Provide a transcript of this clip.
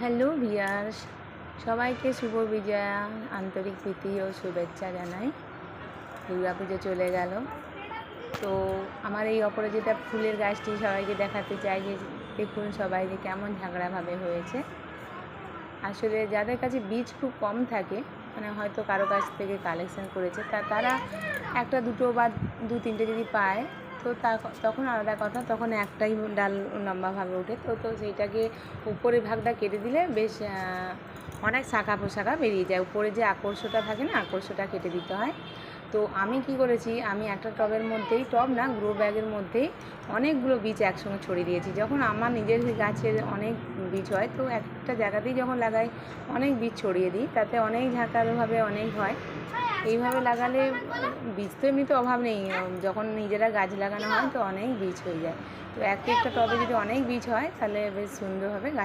Hello viewers, সবাইকে শুভ বিজয়া, আন্তরিক প্রীতি ও শুভেচ্ছা জানাই। দুর্গাপুজো চলে গেল, তো আমার এই অপরাজিতা ফুলের গাছটি সবাইকে দেখাতে চাই যে দেখুন সবাই যে কেমন ঝাঁকড়াভাবে হয়েছে। আসলে যাদের কাছে বীজ খুব কম থাকে, মানে হয়তো কারো কাছ থেকে কালেকশন করেছে, তারা একটা দুটো বা দু তিনটে যদি পায় তো তখন আলাদা কথা, তখন একটাই ডাল লম্বাভাবে ওঠে, তো সেইটাকে উপরের ভাগটা কেটে দিলে বেশ অনেক শাখা প্রশাখা বেরিয়ে যায়। উপরে যে আকর্ষটা থাকে না, আকর্ষটা কেটে দিতে হয়। তো আমি কি করেছি, আমি একটা টবের মধ্যেই, টব না গ্রো ব্যাগের মধ্যেই অনেকগুলো বীজ একসঙ্গে ছড়িয়ে দিয়েছি। যখন আমার নিজের গাছের অনেক বীজ হয় তো একটা জায়গাতেই যখন লাগাই অনেক বীজ ছড়িয়ে দিই, তাতে অনেক ঝাঁকারভাবে অনেক হয়। এইভাবে লাগালে বীজ তো এমনিতে অভাব নেই, যখন নিজেরা গাছ লাগানো হয় তো অনেক বীজ হয়ে যায়। তো একটা টবে যদি অনেক বীজ হয় তাহলে বেশ সুন্দরভাবে গাছ